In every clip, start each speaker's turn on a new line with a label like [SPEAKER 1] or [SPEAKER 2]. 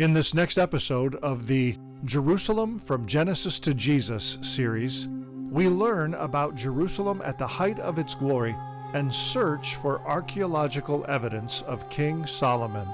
[SPEAKER 1] In this next episode of the Jerusalem from Genesis to Jesus series, we learn about Jerusalem at the height of its glory and search for archaeological evidence of King Solomon.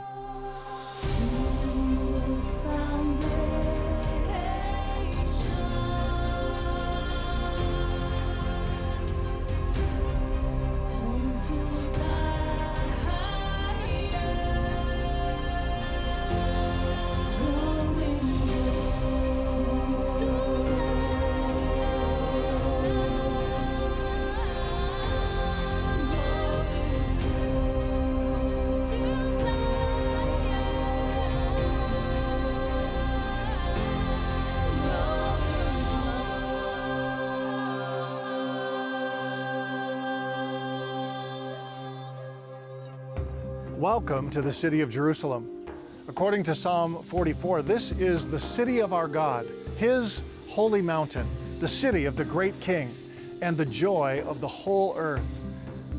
[SPEAKER 1] Welcome to the city of Jerusalem. According to Psalm 44, this is the city of our God, His holy mountain, the city of the great King, and the joy of the whole earth.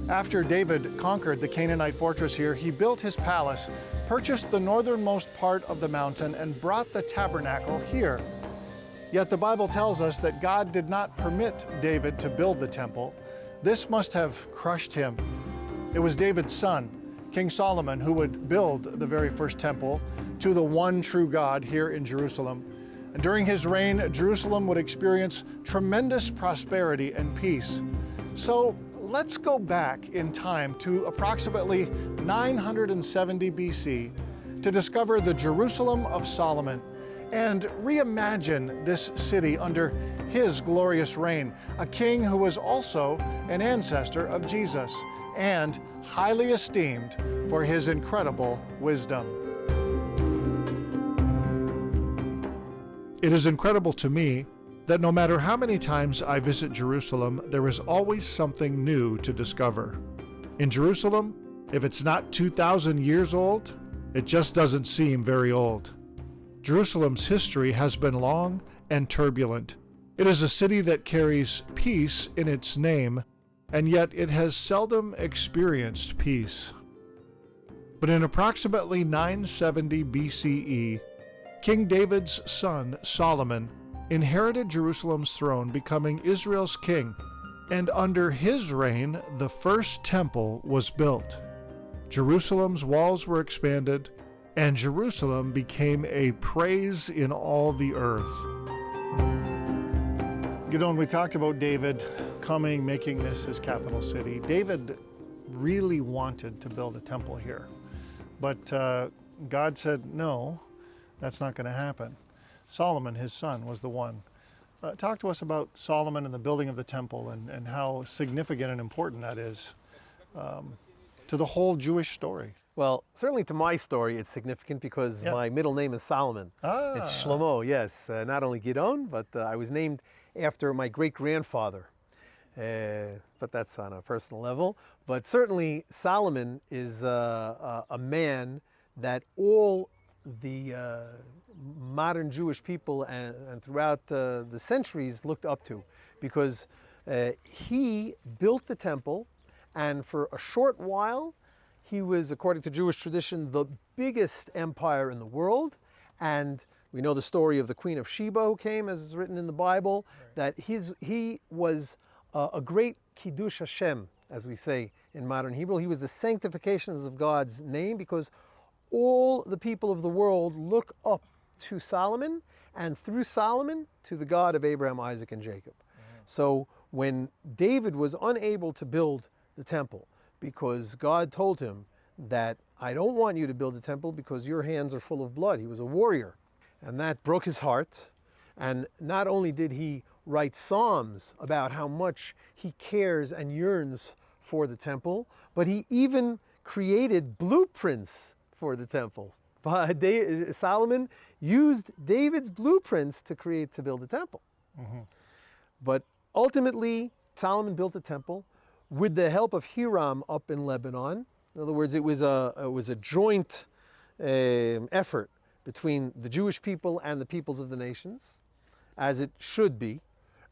[SPEAKER 1] After David conquered the Canaanite fortress here, he built his palace, purchased the northernmost part of the mountain, and brought the tabernacle here. Yet the Bible tells us that God did not permit David to build the temple. This must have crushed him. It was David's son, King Solomon, who would build the very first temple to the one true God here in Jerusalem. And during his reign, Jerusalem would experience tremendous prosperity and peace. So let's go back in time to approximately 970 BC to discover the Jerusalem of Solomon and reimagine this city under his glorious reign, a king who was also an ancestor of Jesus and highly esteemed for his incredible wisdom. It is incredible to me that no matter how many times I visit Jerusalem, there is always something new to discover. In Jerusalem, if it's not 2,000 years old, it just doesn't seem very old. Jerusalem's history has been long and turbulent. It is a city that carries peace in its name, and yet it has seldom experienced peace. But in approximately 970 BCE, King David's son, Solomon, inherited Jerusalem's throne, becoming Israel's king, and under his reign, the first temple was built. Jerusalem's walls were expanded, and Jerusalem became a praise in all the earth. Gidon, we talked about David making this his capital city. David really wanted to build a temple here, but God said, no, that's not going to happen. Solomon, his son, was the one. Talk to us about Solomon and the building of the temple and how significant and important that is to the whole Jewish story.
[SPEAKER 2] Well, certainly to my story, it's significant because my middle name is Solomon. It's Shlomo, yes. Not only Gidon, but I was named after my great-grandfather. But that's on a personal level. But certainly Solomon is a man that all the modern Jewish people and throughout the centuries looked up to, because he built the temple, and for a short while he was, according to Jewish tradition, the biggest empire in the world. And we know the story of the Queen of Sheba who came, as is written in the Bible, that he was a great Kiddush Hashem, as we say in modern Hebrew. He was the sanctifications of God's name, because all the people of the world look up to Solomon, and through Solomon to the God of Abraham, Isaac, and Jacob. So when David was unable to build the temple, because God told him that, I don't want you to build the temple because your hands are full of blood. He was a warrior, and that broke his heart. And not only did he write psalms about how much he cares and yearns for the temple, but he even created blueprints for the temple. Solomon used David's blueprints to build the temple. But ultimately, Solomon built the temple with the help of Hiram up in Lebanon. In other words, it was a joint effort between the Jewish people and the peoples of the nations, as it should be.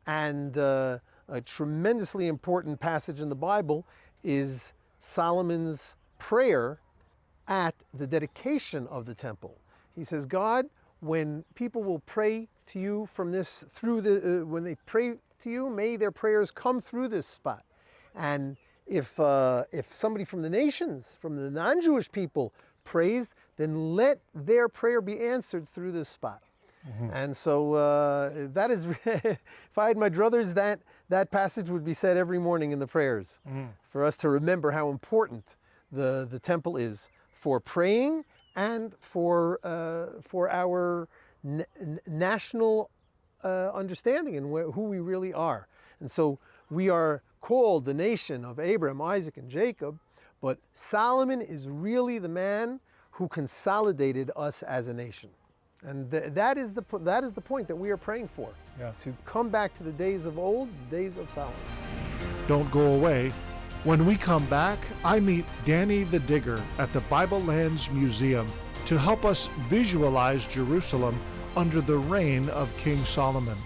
[SPEAKER 2] And a tremendously important passage in the Bible is Solomon's prayer at the dedication of the temple. He says, God, when people will pray to you from this, through the, when they pray to you, may their prayers come through this spot. And if somebody from the nations, from the non-Jewish people prays, then let their prayer be answered through this spot. And so that is, if I had my druthers, that passage would be said every morning in the prayers for us to remember how important the temple is for praying and for our national understanding and who we really are. And so we are called the nation of Abraham, Isaac, and Jacob, but Solomon is really the man who consolidated us as a nation. And that is the point that we are praying for, to come back to the days of old, the days of Solomon.
[SPEAKER 1] Don't go away. When we come back, I meet Danny the Digger at the Bible Lands Museum to help us visualize Jerusalem under the reign of King Solomon.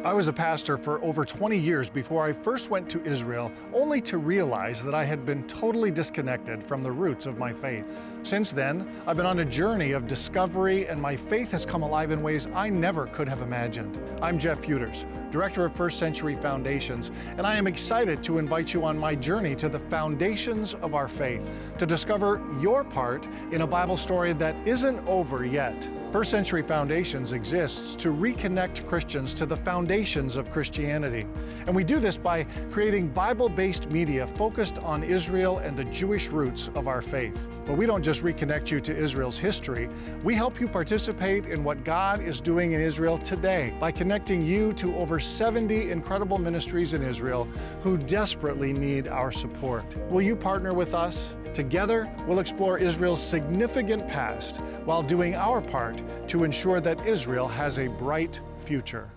[SPEAKER 1] I was a pastor for over 20 years before I first went to Israel, only to realize that I had been totally disconnected from the roots of my faith. Since then, I've been on a journey of discovery, and my faith has come alive in ways I never could have imagined. I'm Jeff Futers, Director of First Century Foundations, and I am excited to invite you on my journey to the foundations of our faith, to discover your part in a Bible story that isn't over yet. First Century Foundations exists to reconnect Christians to the foundations of Christianity. And we do this by creating Bible-based media focused on Israel and the Jewish roots of our faith. But we don't just reconnect you to Israel's history, we help you participate in what God is doing in Israel today by connecting you to over 70 incredible ministries in Israel who desperately need our support. Will you partner with us? Together, we'll explore Israel's significant past while doing our part to ensure that Israel has a bright future.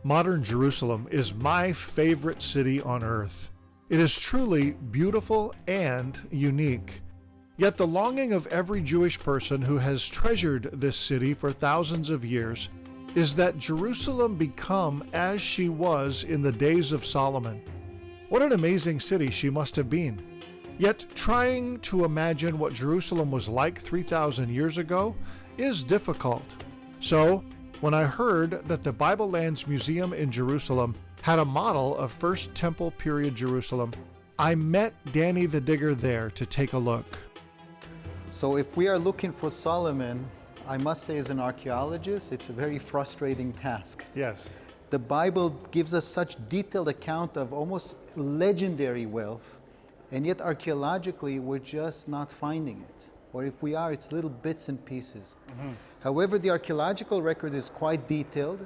[SPEAKER 1] Modern Jerusalem is my favorite city on earth. It is truly beautiful and unique. Yet the longing of every Jewish person who has treasured this city for thousands of years is that Jerusalem become as she was in the days of Solomon. What an amazing city she must have been. Yet trying to imagine what Jerusalem was like 3,000 years ago is difficult. So, when I heard that the Bible Lands Museum in Jerusalem had a model of First Temple period Jerusalem, I met Danny the Digger there to take a look.
[SPEAKER 3] So if we are looking for Solomon, I must say as an archaeologist, it's a very frustrating task.
[SPEAKER 1] Yes.
[SPEAKER 3] The Bible gives us such detailed account of almost legendary wealth, and yet archaeologically we're just not finding it. Or if we are, it's little bits and pieces. However, the archaeological record is quite detailed,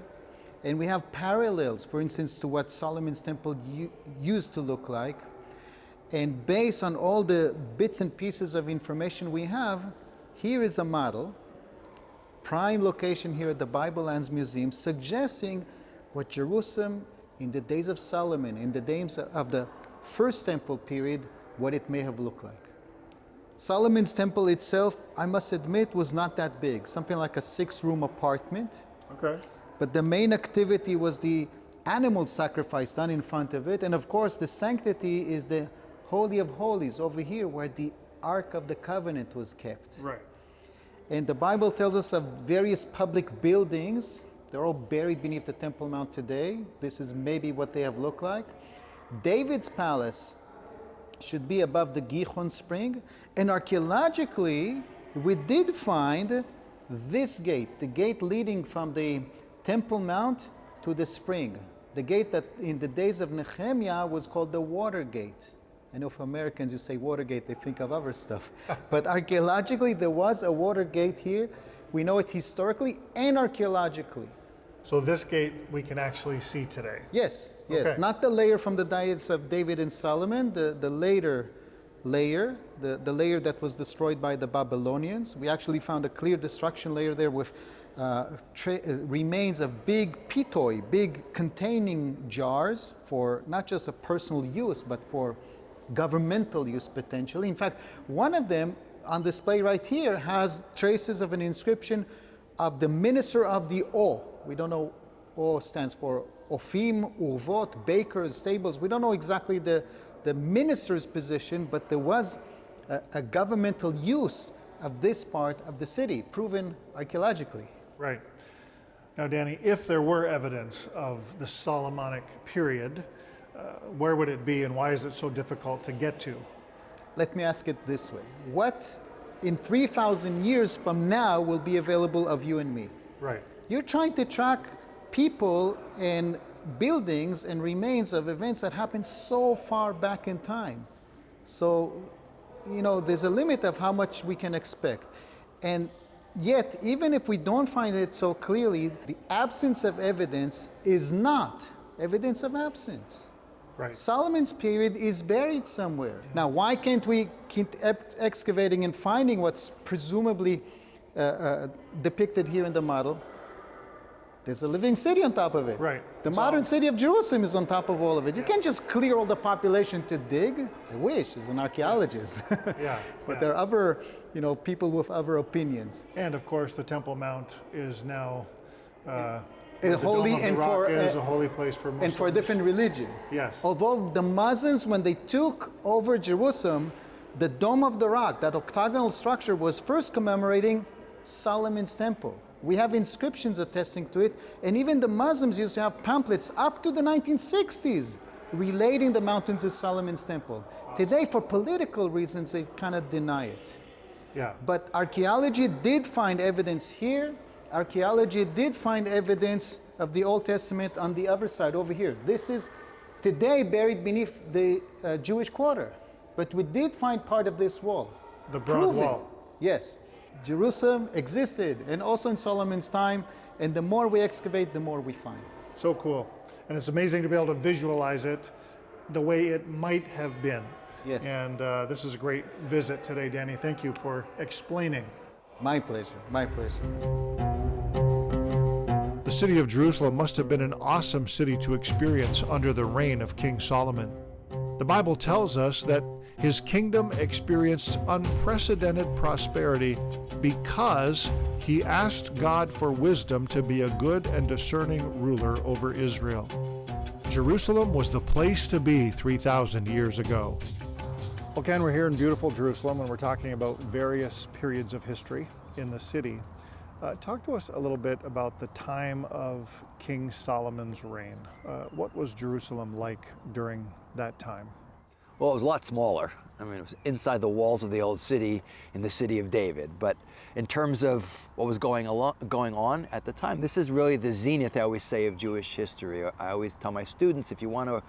[SPEAKER 3] and we have parallels, for instance, to what Solomon's temple used to look like. And based on all the bits and pieces of information we have, here is a model, prime location here at the Bible Lands Museum, suggesting what Jerusalem in the days of Solomon, in the days of the First Temple period, what it may have looked like. Solomon's temple itself, I must admit, was not that big, something like a 6-room apartment.
[SPEAKER 1] Okay.
[SPEAKER 3] But the main activity was the animal sacrifice done in front of it. And of course, the sanctity is the Holy of Holies over here where the Ark of the Covenant was kept.
[SPEAKER 1] Right.
[SPEAKER 3] And the Bible tells us of various public buildings. They're all buried beneath the Temple Mount today. This is maybe what they have looked like. David's palace should be above the Gidon spring. And archaeologically, we did find this gate, the gate leading from the Temple Mount to the spring. The gate that in the days of Nehemiah was called the Water Gate. I know for Americans, you say Watergate, they think of other stuff. But archaeologically, there was a water gate here. We know it historically and archaeologically.
[SPEAKER 1] So this gate we can actually see today.
[SPEAKER 3] Yes, yes.
[SPEAKER 1] Okay.
[SPEAKER 3] Not the layer from the diets of David and Solomon, the later layer, the layer that was destroyed by the Babylonians. We actually found a clear destruction layer there with remains of big pitoi, big containing jars for not just a personal use, but for governmental use potentially. In fact, one of them on display right here has traces of an inscription of the minister of the O. We don't know, O stands for Ofim, Urvot, bakers, stables. We don't know exactly the minister's position, but there was a governmental use of this part of the city, proven archaeologically.
[SPEAKER 1] Right. Now, Danny, if there were evidence of the Solomonic period, where would it be and why is it so difficult to get to?
[SPEAKER 3] Let me ask it this way. What in 3,000 years from now will be available of you and me?
[SPEAKER 1] Right.
[SPEAKER 3] You're trying to track people and buildings and remains of events that happened so far back in time. So, there's a limit of how much we can expect. And yet, even if we don't find it so clearly, the absence of evidence is not evidence of absence.
[SPEAKER 1] Right.
[SPEAKER 3] Solomon's period is buried somewhere. Now, why can't we keep excavating and finding what's presumably depicted here in the model? There's a living city on top of it.
[SPEAKER 1] Right.
[SPEAKER 3] The modern city of Jerusalem is on top of all of it. You can't just clear all the population to dig. I wish, as an archaeologist.
[SPEAKER 1] Yeah.
[SPEAKER 3] But there are other, people with other opinions.
[SPEAKER 1] And of course, the Temple Mount is now
[SPEAKER 3] Holy and for
[SPEAKER 1] is a holy place for Muslims.
[SPEAKER 3] and for a different religion.
[SPEAKER 1] Yes.
[SPEAKER 3] Although the Muslims, when they took over Jerusalem, the Dome of the Rock, that octagonal structure, was first commemorating Solomon's temple. We have inscriptions attesting to it, and even the Muslims used to have pamphlets up to the 1960s relating the mountain to Solomon's temple. Today, for political reasons, they kind of deny it.
[SPEAKER 1] Yeah.
[SPEAKER 3] But archaeology did find evidence here. Archaeology did find evidence of the Old Testament on the other side, over here. This is today buried beneath the Jewish quarter. But we did find part of this wall.
[SPEAKER 1] The broad wall.
[SPEAKER 3] Yes. Jerusalem existed, and also in Solomon's time, and the more we excavate, the more we find.
[SPEAKER 1] So cool. And it's amazing to be able to visualize it the way it might have been.
[SPEAKER 3] Yes.
[SPEAKER 1] And this is a great visit today, Danny. Thank you for explaining.
[SPEAKER 3] My pleasure, my pleasure.
[SPEAKER 1] The city of Jerusalem must have been an awesome city to experience under the reign of King Solomon. The Bible tells us that his kingdom experienced unprecedented prosperity because he asked God for wisdom to be a good and discerning ruler over Israel. Jerusalem was the place to be 3,000 years ago. Well, Ken, we're here in beautiful Jerusalem and we're talking about various periods of history in the city. Talk to us a little bit about the time of King Solomon's reign. What was Jerusalem like during that time?
[SPEAKER 4] Well, it was a lot smaller. I mean, it was inside the walls of the old city in the city of David. But in terms of what was going on at the time, this is really the zenith, I always say, of Jewish history. I always tell my students, if you want to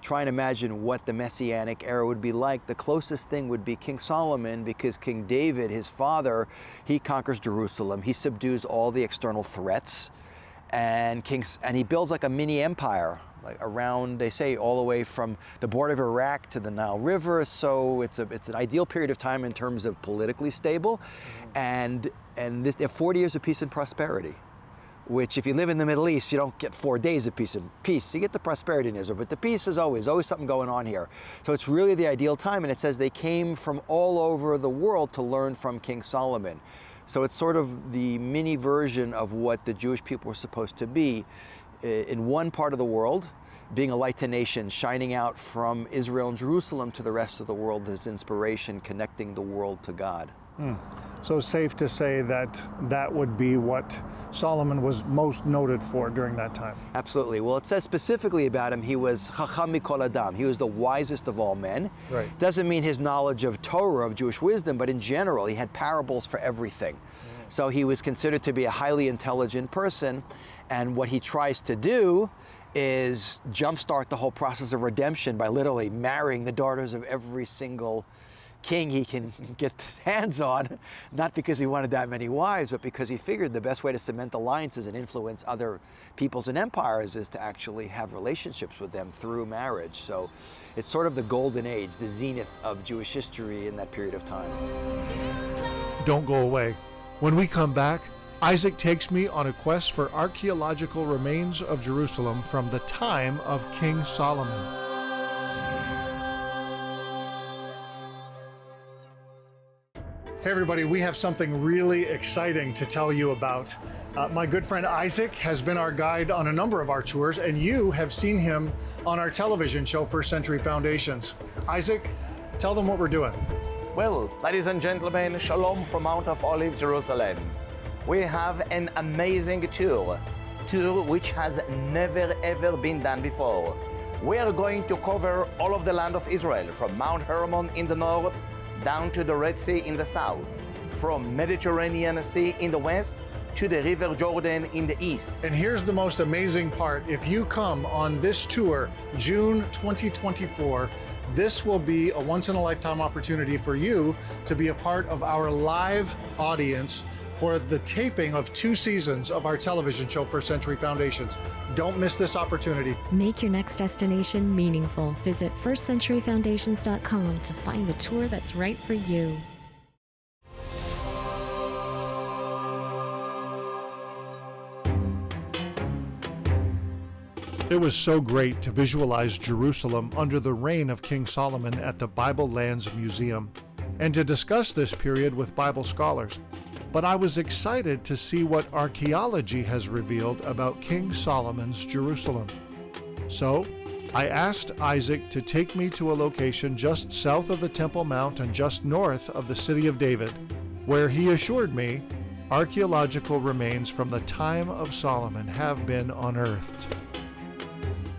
[SPEAKER 4] try and imagine what the Messianic era would be like, the closest thing would be King Solomon, because King David, his father, he conquers Jerusalem. He subdues all the external threats, and he builds like a mini empire, like around, they say, all the way from the border of Iraq to the Nile River. So it's an ideal period of time in terms of politically stable, and this 40 years of peace and prosperity, which if you live in the Middle East, you don't get 4 days of peace. You get the prosperity in Israel, but the peace is always something going on here. So it's really the ideal time, and it says they came from all over the world to learn from King Solomon. So it's sort of the mini version of what the Jewish people were supposed to be in one part of the world, being a light to nations, shining out from Israel and Jerusalem to the rest of the world as inspiration, connecting the world to God.
[SPEAKER 1] So safe to say that that would be what Solomon was most noted for during that time.
[SPEAKER 4] Absolutely. Well, it says specifically about him, he was Chacham Mikol Adam. He was the wisest of all men.
[SPEAKER 1] Right.
[SPEAKER 4] Doesn't mean his knowledge of Torah, of Jewish wisdom, but in general, he had parables for everything. So he was considered to be a highly intelligent person, and what he tries to do is jumpstart the whole process of redemption by literally marrying the daughters of every single king he can get his hands on, not because he wanted that many wives, but because he figured the best way to cement alliances and influence other peoples and empires is to actually have relationships with them through marriage. So it's sort of the golden age, the zenith of Jewish history in that period of time.
[SPEAKER 1] Don't go away. When we come back, Isaac takes me on a quest for archaeological remains of Jerusalem from the time of King Solomon. Hey everybody, we have something really exciting to tell you about. My good friend Isaac has been our guide on a number of our tours, and you have seen him on our television show, First Century Foundations. Isaac, tell them what we're doing.
[SPEAKER 5] Well, ladies and gentlemen, Shalom from Mount of Olives, Jerusalem. We have an amazing tour which has never ever been done before. We are going to cover all of the land of Israel, from Mount Herman in the north down to the Red Sea in the south, from Mediterranean Sea in the west to the River Jordan in the east.
[SPEAKER 1] And here's the most amazing part. If you come on this tour, June 2024, this will be a once-in-a-lifetime opportunity for you to be a part of our live audience for the taping of 2 seasons of our television show, First Century Foundations. Don't miss this opportunity.
[SPEAKER 6] Make your next destination meaningful. Visit firstcenturyfoundations.com to find the tour that's right for you.
[SPEAKER 1] It was so great to visualize Jerusalem under the reign of King Solomon at the Bible Lands Museum and to discuss this period with Bible scholars. But I was excited to see what archaeology has revealed about King Solomon's Jerusalem. So, I asked Isaac to take me to a location just south of the Temple Mount and just north of the city of David, where he assured me archaeological remains from the time of Solomon have been unearthed.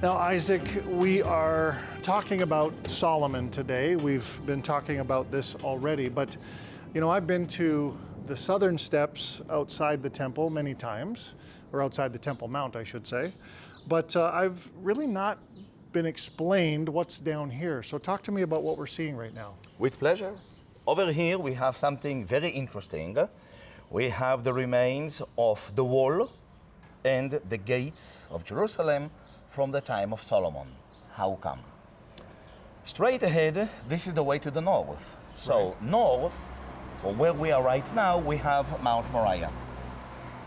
[SPEAKER 1] Now, Isaac, we are talking about Solomon today. We've been talking about this already, but I've been to the southern steps outside the temple many times, or outside the Temple Mount, I should say, but I've really not been explained what's down here. So talk to me about what we're seeing right now.
[SPEAKER 5] With pleasure. Over here we have something very interesting. We have the remains of the wall and the gates of Jerusalem from the time of Solomon. How come? Straight ahead, this is the way to the north. So north, from where we are right now, we have Mount Moriah.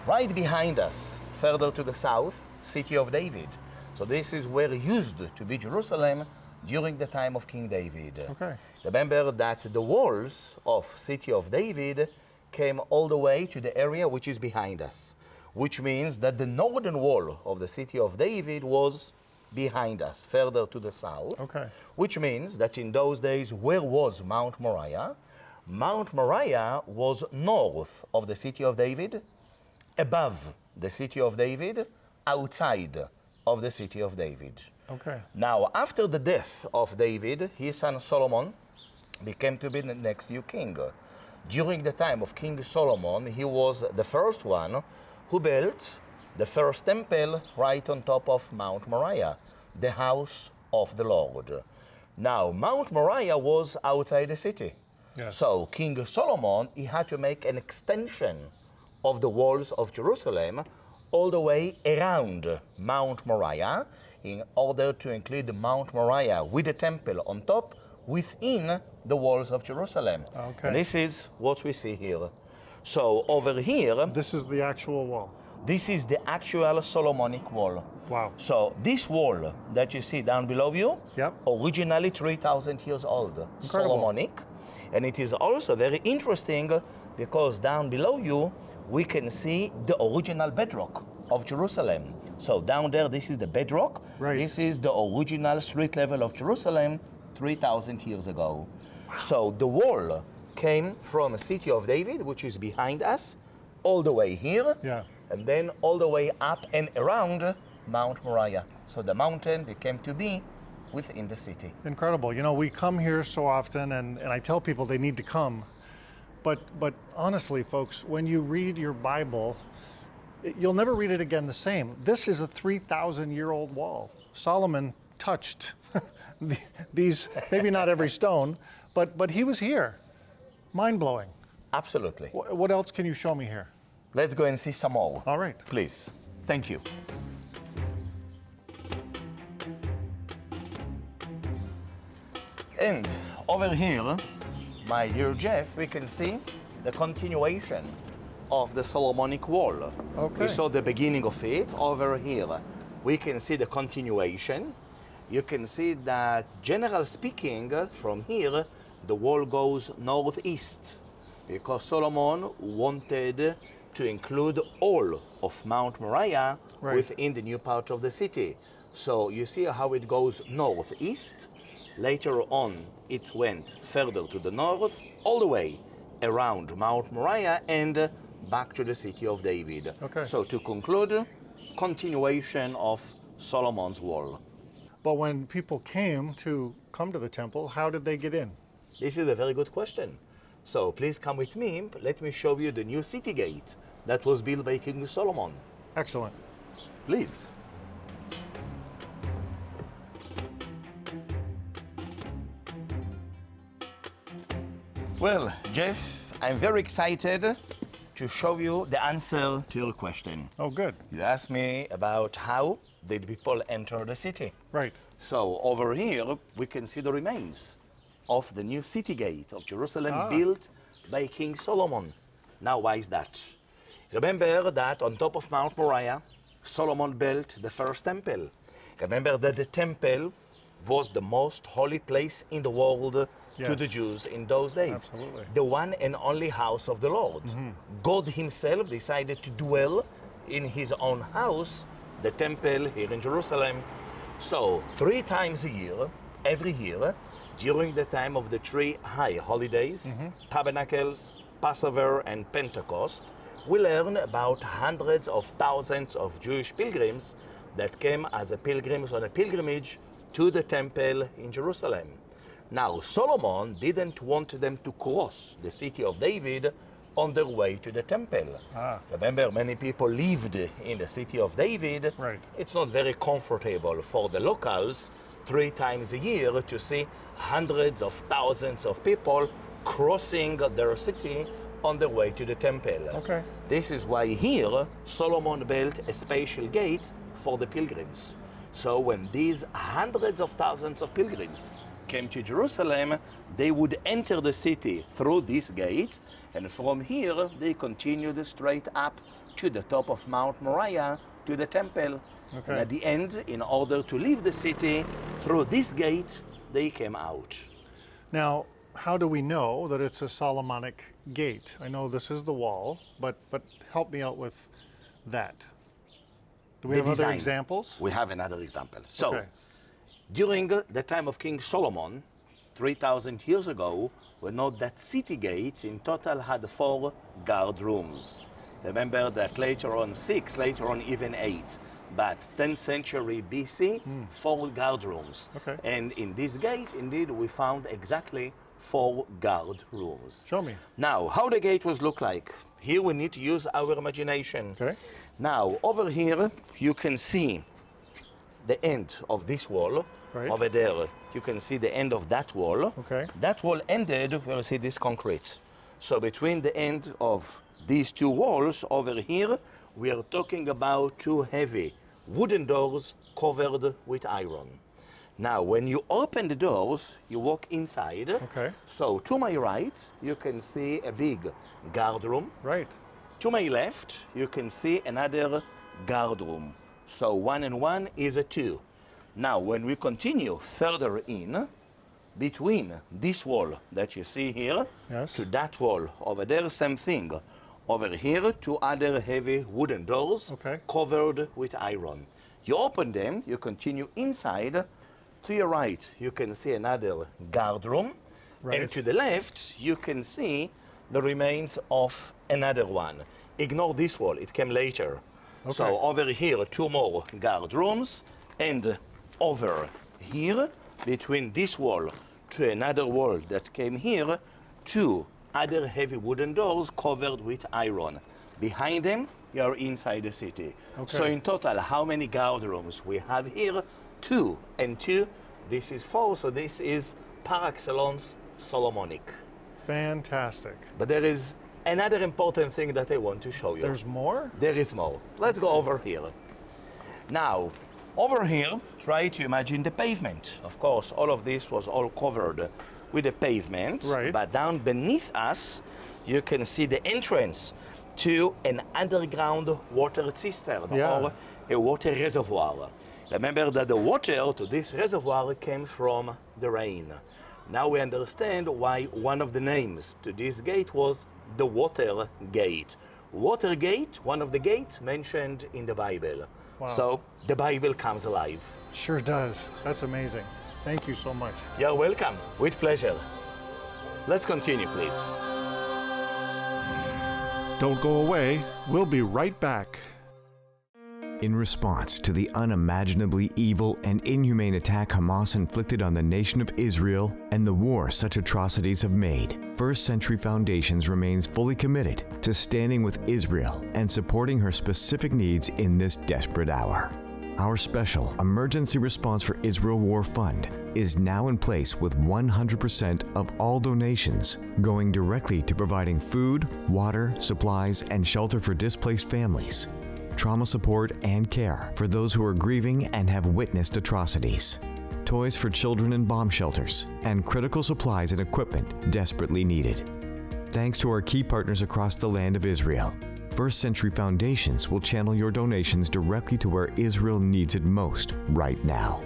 [SPEAKER 5] Right behind us, further to the south, city of David. So this is where it used to be Jerusalem during the time of King David.
[SPEAKER 1] Okay.
[SPEAKER 5] Remember that the walls of city of David came all the way to the area which is behind us, which means that the northern wall of the city of David was behind us, further to the south.
[SPEAKER 1] Okay.
[SPEAKER 5] Which means that in those days, where was Mount Moriah? Mount Moriah was north of the city of David, above the city of David, outside of the city of David.
[SPEAKER 1] Okay.
[SPEAKER 5] Now, after the death of David, his son Solomon became to be the next new king. During the time of King Solomon, he was the first one who built the first temple right on top of Mount Moriah, the house of the Lord. Now, Mount Moriah was outside the city.
[SPEAKER 1] Yes.
[SPEAKER 5] So King Solomon, he had to make an extension of the walls of Jerusalem all the way around Mount Moriah in order to include Mount Moriah with the temple on top within the walls of Jerusalem.
[SPEAKER 1] Okay.
[SPEAKER 5] And this is what we see here. So over here,
[SPEAKER 1] This is the actual wall.
[SPEAKER 5] this is the actual Solomonic wall.
[SPEAKER 1] Wow.
[SPEAKER 5] So this wall that you see down below you,
[SPEAKER 1] Yep.
[SPEAKER 5] originally 3,000 years old, Solomonic. And it is also very interesting because down below you, we can see the original bedrock of Jerusalem. So down there, this is the bedrock.
[SPEAKER 1] Right.
[SPEAKER 5] This is the original street level of Jerusalem 3,000 years ago. So the wall came from a city of David, which is behind us, all the way here,
[SPEAKER 1] Yeah.
[SPEAKER 5] and then all the way up and around Mount Moriah. So the mountain became to be within the city.
[SPEAKER 1] Incredible. We come here so often, and I tell people they need to come. But honestly, folks, when you read your Bible, you'll never read it again the same. This is a 3,000-year-old wall. Solomon touched these, maybe not every stone, but he was here. Mind-blowing.
[SPEAKER 5] Absolutely.
[SPEAKER 1] What else can you show me here?
[SPEAKER 5] Let's go and see some more.
[SPEAKER 1] All right.
[SPEAKER 5] Please. Thank you. And over here, my dear Jeff, we can see the continuation of the Solomonic wall.
[SPEAKER 1] Okay.
[SPEAKER 5] We saw the beginning of it over here. We can see the continuation. You can see that, generally speaking, from here, the wall goes northeast. because Solomon wanted to include all of Mount Moriah
[SPEAKER 1] Right.
[SPEAKER 5] within the new part of the city. So you see how it goes northeast. Later on, it went further to the north, all the way around Mount Moriah and back to the city of David.
[SPEAKER 1] Okay.
[SPEAKER 5] So to conclude, continuation of Solomon's wall.
[SPEAKER 1] But when people come to the temple, how did they get in?
[SPEAKER 5] This is a very good question. So please come with me. Let me show you the new city gate that was built by King Solomon.
[SPEAKER 1] Excellent.
[SPEAKER 5] Please. Well, Jeff, I'm very excited to show you the answer to your question.
[SPEAKER 1] Oh, good.
[SPEAKER 5] You asked me about how did people enter the city.
[SPEAKER 1] Right.
[SPEAKER 5] So over here, we can see the remains of the new city gate of Jerusalem built by King Solomon. Now, why is that? Remember that on top of Mount Moriah, Solomon built the first temple. Remember that the temple was the most holy place in the world to the
[SPEAKER 1] Yes.
[SPEAKER 5] Jews in those days.
[SPEAKER 1] Absolutely.
[SPEAKER 5] The one and only house of the Lord. God himself decided to dwell in his own house, the temple here in Jerusalem. So 3 times a year, every year, during the time of the 3 high holidays, Tabernacles, Passover, and Pentecost, we learn about hundreds of thousands of Jewish pilgrims that came as a pilgrims on a pilgrimage to the temple in Jerusalem. Now, Solomon didn't want them to cross the city of David on their way to the temple. Remember, many people lived in the city of David.
[SPEAKER 1] Right.
[SPEAKER 5] It's not very comfortable for the locals 3 times a year to see hundreds of thousands of people crossing their city on their way to the temple.
[SPEAKER 1] Okay.
[SPEAKER 5] This is why here Solomon built a special gate for the pilgrims. So when these hundreds of thousands of pilgrims came to Jerusalem, they would enter the city through this gate, and from here they continued straight up to the top of Mount Moriah to the temple.
[SPEAKER 1] Okay.
[SPEAKER 5] And at the end, in order to leave the city through this gate, they came out.
[SPEAKER 1] Now, how do we know that it's a Solomonic gate? I know this is the wall, but help me out with that. Do we
[SPEAKER 5] The
[SPEAKER 1] have other
[SPEAKER 5] design.
[SPEAKER 1] examples?
[SPEAKER 5] We have another example. So,
[SPEAKER 1] Okay.
[SPEAKER 5] during the time of King Solomon, 3,000 years ago, we know that city gates in total had 4 guard rooms. Remember that later on 6, later on even 8. But 10th century BC, 4 guard rooms.
[SPEAKER 1] Okay.
[SPEAKER 5] And in this gate, indeed, we found exactly 4 guard rooms.
[SPEAKER 1] Show me.
[SPEAKER 5] Now, how the gate was look like? Here we need to use our imagination.
[SPEAKER 1] Okay.
[SPEAKER 5] Now, over here, you can see the end of this wall.
[SPEAKER 1] Right.
[SPEAKER 5] Over there, you can see the end of that wall.
[SPEAKER 1] Okay.
[SPEAKER 5] That wall ended, we'll see this concrete. So between the end of these 2 walls over here, we are talking about 2 heavy wooden doors covered with iron. Now, when you open the doors, you walk inside.
[SPEAKER 1] Okay.
[SPEAKER 5] So to my right, you can see a big guard room.
[SPEAKER 1] Right.
[SPEAKER 5] To my left, you can see another guard room. So 1 and 1 is a 2. Now, when we continue further in, between this wall that you see here
[SPEAKER 1] Yes.
[SPEAKER 5] to that wall over there, same thing. Over here, 2 other heavy wooden doors
[SPEAKER 1] Okay.
[SPEAKER 5] covered with iron. You open them, you continue inside. To your right, you can see another guard room.
[SPEAKER 1] Right.
[SPEAKER 5] And to the left, you can see the remains of another one. Ignore this wall, it came later. So
[SPEAKER 1] Okay.
[SPEAKER 5] over here, 2 more guard rooms, and over here, between this wall to another wall that came here, 2 other heavy wooden doors covered with iron. Behind them, you are inside the city. So
[SPEAKER 1] Okay.
[SPEAKER 5] in total, how many guard rooms we have here? 2 and 2. This is 4, so this is par excellence Solomonic.
[SPEAKER 1] Fantastic.
[SPEAKER 5] But there is another important thing that I want to show you.
[SPEAKER 1] There's more?
[SPEAKER 5] There is more. Let's go over here. Now, over here, try to imagine the pavement. Of course, all of this was all covered with a pavement.
[SPEAKER 1] Right.
[SPEAKER 5] But down beneath us, you can see the entrance to an underground water cistern
[SPEAKER 1] Yeah.
[SPEAKER 5] or a water reservoir. Remember that the water to this reservoir came from the rain. Now we understand why one of the names to this gate was the Water Gate. Water Gate, one of the gates mentioned in the Bible.
[SPEAKER 1] Wow.
[SPEAKER 5] So the Bible comes alive.
[SPEAKER 1] Sure does. That's amazing. Thank you so much.
[SPEAKER 5] You're welcome. With pleasure. Let's continue, please.
[SPEAKER 1] Don't go away. We'll be right back.
[SPEAKER 7] In response to the unimaginably evil and inhumane attack Hamas inflicted on the nation of Israel and the war such atrocities have made, First Century Foundations remains fully committed to standing with Israel and supporting her specific needs in this desperate hour. Our special Emergency Response for Israel War Fund is now in place with 100% of all donations going directly to providing food, water, supplies, and shelter for displaced families, trauma support and care for those who are grieving and have witnessed atrocities, toys for children in bomb shelters, and critical supplies and equipment desperately needed. Thanks to our key partners across the land of Israel, First Century Foundations will channel your donations directly to where Israel needs it most right now.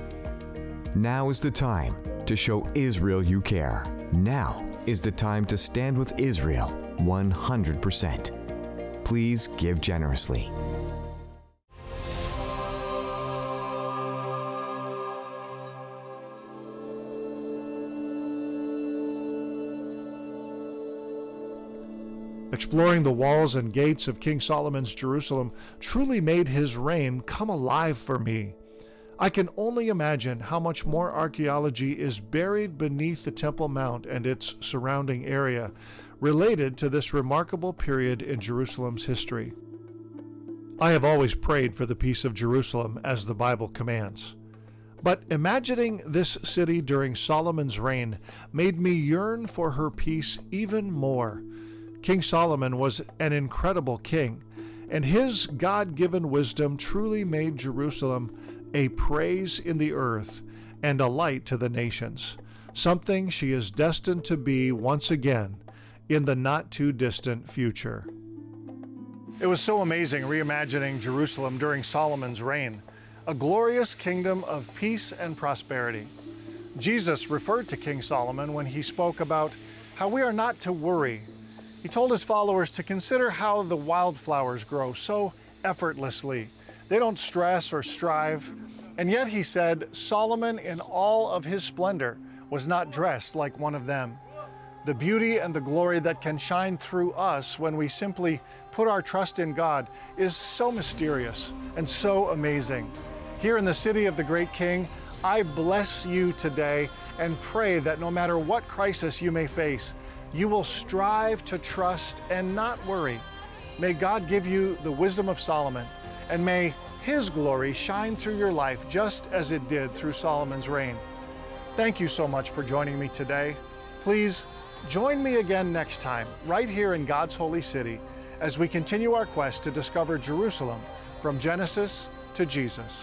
[SPEAKER 7] Now is the time to show Israel you care. Now is the time to stand with Israel 100%. Please give generously.
[SPEAKER 1] Exploring the walls and gates of King Solomon's Jerusalem truly made his reign come alive for me. I can only imagine how much more archaeology is buried beneath the Temple Mount and its surrounding area, related to this remarkable period in Jerusalem's history. I have always prayed for the peace of Jerusalem as the Bible commands. But imagining this city during Solomon's reign made me yearn for her peace even more. King Solomon was an incredible king, and his God-given wisdom truly made Jerusalem a praise in the earth and a light to the nations, something she is destined to be once again in the not-too-distant future. It was so amazing reimagining Jerusalem during Solomon's reign, a glorious kingdom of peace and prosperity. Jesus referred to King Solomon when he spoke about how we are not to worry. He told his followers to consider how the wildflowers grow so effortlessly. They don't stress or strive. And yet he said, Solomon in all of his splendor was not dressed like one of them. The beauty and the glory that can shine through us when we simply put our trust in God is so mysterious and so amazing. Here in the city of the great King, I bless you today and pray that no matter what crisis you may face, you will strive to trust and not worry. May God give you the wisdom of Solomon, and may His glory shine through your life just as it did through Solomon's reign. Thank you so much for joining me today. Please join me again next time, right here in God's holy city, as we continue our quest to discover Jerusalem from Genesis to Jesus.